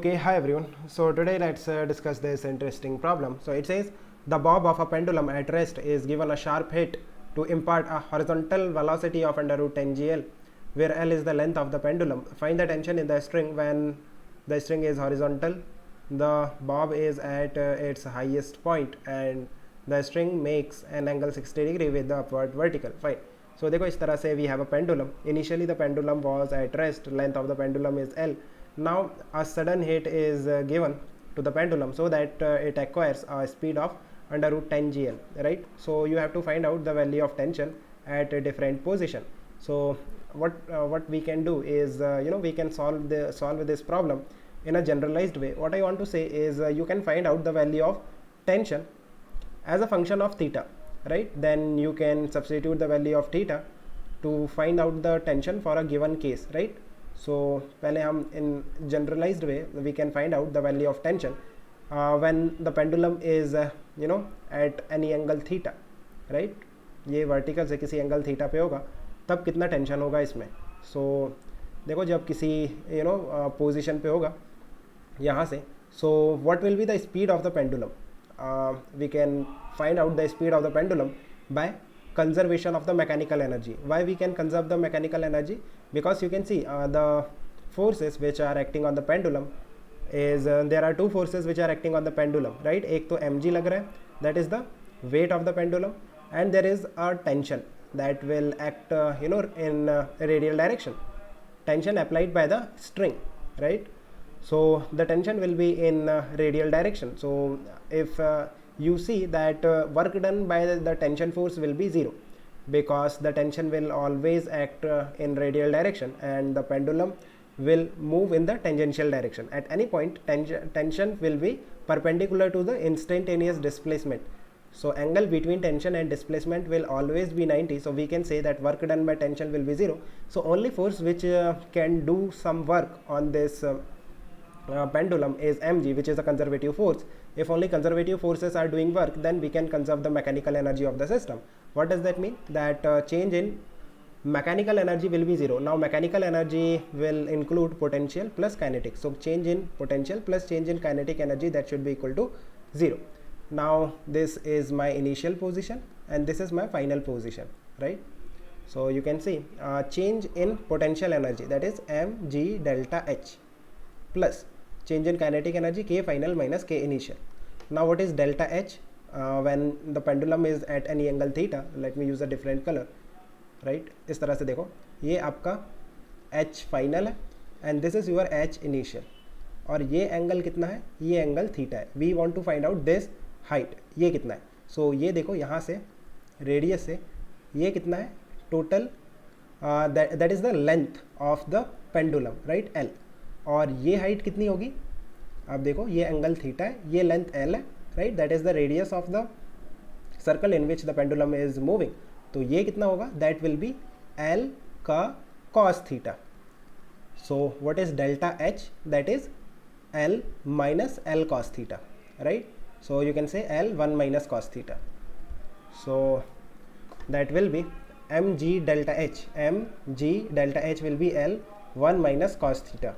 Okay, hi everyone. So today let's discuss this interesting problem. So it says the bob of a pendulum at rest is given a sharp hit to impart a horizontal velocity of under root 10 gl, where L is the length of the pendulum. Find the tension in the string when the string is horizontal, the bob is at its highest point, and the string makes an angle 60 degree with the upward vertical. Fine. So देखो इस तरह से we have a pendulum. Initially the pendulum was at rest, length of the pendulum is L. Now a sudden hit is given to the pendulum so that it acquires a speed of under root 10 gl, right? So you have to find out the value of tension at a different position. So what we can do is we can solve this problem in a generalized way. What I want to say is you can find out the value of tension as a function of theta, right? Then you can substitute the value of theta to find out the tension for a given case, right? So पहले हम in generalized way we can find out the value of tension when the pendulum is at any angle theta, right? ये vertical से किसी angle theta पे होगा तब कितना tension होगा इसमें. So देखो जब किसी position पे होगा यहाँ से, so what will be the speed of the pendulum? We can find out the speed of the pendulum by conservation of the mechanical energy. Why we can conserve the mechanical energy? Because you can see the forces which are acting on the pendulum is there are two forces which are acting on the pendulum, right? एक तो mg लग रहा है, that is the weight of the pendulum, and there is a tension that will act in radial direction, tension applied by the string, right? So the tension will be in radial direction. So if you see that work done by the tension force will be zero, because the tension will always act in radial direction and the pendulum will move in the tangential direction. At any point tension will be perpendicular to the instantaneous displacement. So angle between tension and displacement will always be 90. So we can say that work done by tension will be zero. So only force which can do some work on this pendulum is mg, which is a conservative force. If only conservative forces are doing work, then we can conserve the mechanical energy of the system. What does that mean? That change in mechanical energy will be zero. Now mechanical energy will include potential plus kinetic. So change in potential plus change in kinetic energy, that should be equal to 0. Now this is my initial position and this is my final position, right? So you can see change in potential energy, that is mg delta h, plus change in kinetic energy k final minus k initial. Now what is delta h? When the pendulum is at any angle theta, let me use a different color, right? इस तरह से देखो, ये आपका h final है and this is your h initial, और ये angle कितना है? ये एंगल थीटा है. We want to find out this height, ये कितना है? So ये देखो यहाँ से रेडियस से ये कितना है total, that is the length of the pendulum, right? L. और ये हाइट कितनी होगी? आप देखो ये एंगल थीटा है, ये लेंथ L है, right? That is the radius of the circle in which the pendulum is moving. तो ये कितना होगा? दैट विल बी L का cos theta. So what is delta H? That is L minus L cos theta, right? So you can say L 1 minus cos theta. So that will be mg delta H. mg delta H will be L 1 minus cos theta.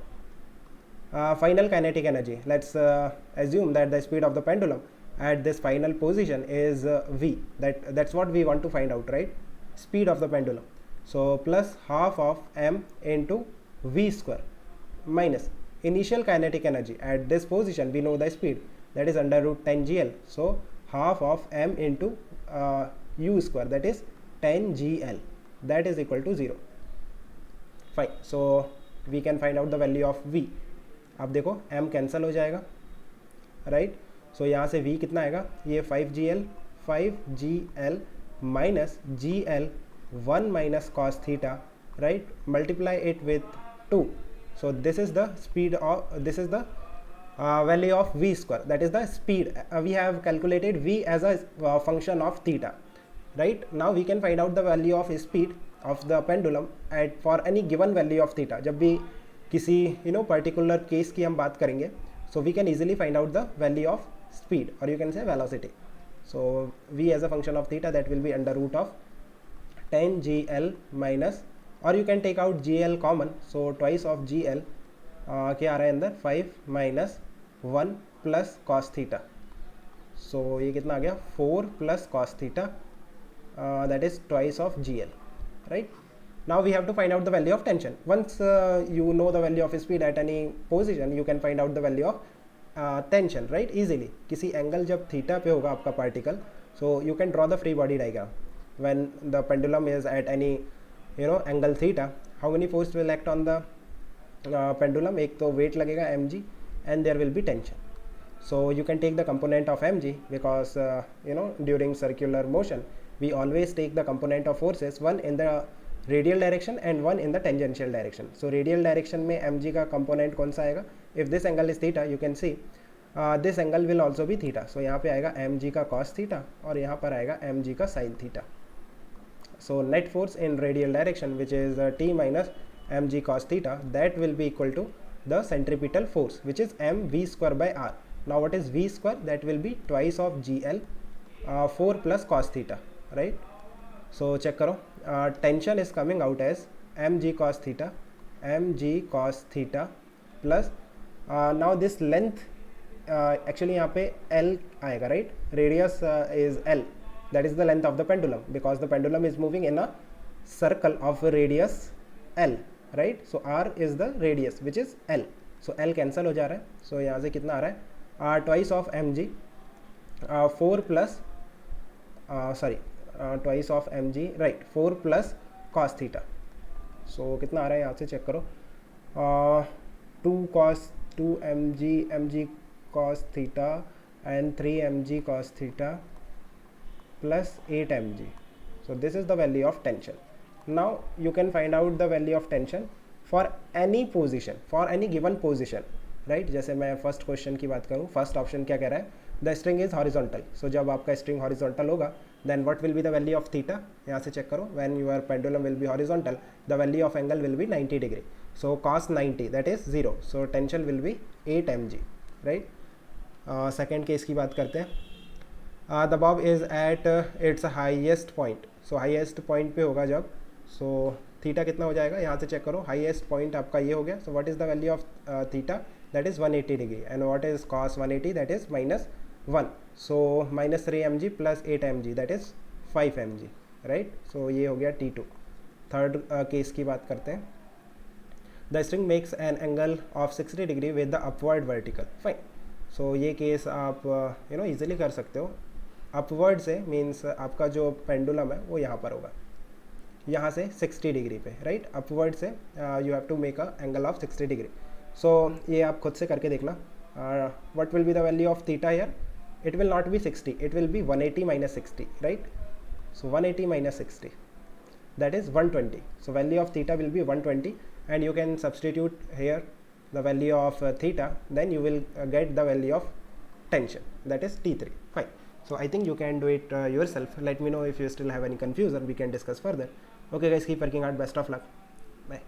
Final kinetic energy. Let's assume that the speed of the pendulum at this final position is v. That's what we want to find out, right? Speed of the pendulum. So plus half of m into v square minus initial kinetic energy at this position. We know the speed, that is under root 10 gl. So half of m into u square, that is 10 gl, that is equal to 0. Fine. So we can find out the value of v. अब देखो m cancel हो जाएगा, right? सो यहाँ से v कितना आएगा? ये 5gl minus gl 1 minus cos theta, right? Multiply it with 2. So this is the speed of, this is the value of v square, that is the speed. We have calculated v as a function of theta, right? Now we can find out the value of speed of the pendulum at for any given value of theta. जब भी किसी particular case की हम बात करेंगे, so we can easily find out the value of speed, or you can say velocity. So v as a function of theta, that will be under root of 10 gl minus, or you can take out gl common, so twice of gl क्या आ रहा है अंदर 5 minus 1 plus cos theta. सो ये कितना आ गया 4 plus cos theta, that is twice of GL, right? Now we have to find out the value of tension. Once you know the value of speed at any position, you can find out the value of tension, right? Easily. किसी angle जब theta पे होगा आपका particle, so you can draw the free body diagram. When the pendulum is at any angle theta, how many force will act on the pendulum? एक तो weight लगेगा mg and there will be tension. So you can take the component of mg because during circular motion we always take the component of forces, one in the radial direction and one in the tangential direction. So radial direction में mg का component कौन सा आएगा? If this angle is theta, you can see this angle will also be theta. So यहाँ पे आएगा mg का cos theta और यहाँ पर आएगा mg का sin theta. So net force in radial direction, which is t minus mg cos theta, that will be equal to the centripetal force, which is mv square by r. Now what is v square? That will be twice of gl, 4 plus cos theta, right? So check करो, tension is coming out as mg cos theta plus now this length actually यहाँ पे L आएगा, right? Radius is L, that is the length of the pendulum, because the pendulum is moving in a circle of radius L, right? So R is the radius, which is L. So L cancel हो जा रहा है. So यहाँ से कितना आ रहा है? Twice of mg, 4 plus twice of mg, right? 4 plus cos theta. So कितना आ रहा है यहाँ से चेक करो, 2 mg cos theta and 3 mg cos theta plus 8 mg. So this is the value of tension. Now you can find out the value of tension for any position, for any given position, right? जैसे मैं first question की बात करूँ, first option क्या कह रहा है? The string is horizontal. So जब आपका स्ट्रिंग हॉरिजॉन्टल होगा, then what will be the value of theta? यहाँ से चेक करो, when your pendulum will be horizontal, the value of angle will be 90 degree. So cos 90, that is 0. So tension will be 8 mg, right? Second case की बात करते हैं. The bob is at its highest point. So highest point पे होगा जब, so theta कितना हो जाएगा? यहाँ से चेक करो, हाईएस्ट पॉइंट आपका ये हो गया. So what is the value of theta? That is 180 degree. And what is cos 180? That is -1. So -3 mg plus 8 mg, that is 5 mg, right? So ये हो गया T2. थर्ड केस की बात करते हैं. The string makes an angle of 60 degree with the upward vertical. Fine. So ये case आप easily कर सकते हो. अपवर्ड से मीन्स आपका जो पेंडुलम है वो यहाँ पर होगा, यहाँ से 60 डिग्री पे, राइट? अपवर्ड से you have to make a angle of 60 degree. So ये आप खुद से करके देखना. What will be the value of theta here? It will not be 60, it will be 180 minus 60, right? So 180 minus 60, that is 120. So value of theta will be 120, and you can substitute here the value of theta, then you will get the value of tension, that is T3. Fine. So I think you can do it yourself. Let me know if you still have any confusion, we can discuss further. Okay guys, keep working hard, best of luck, bye.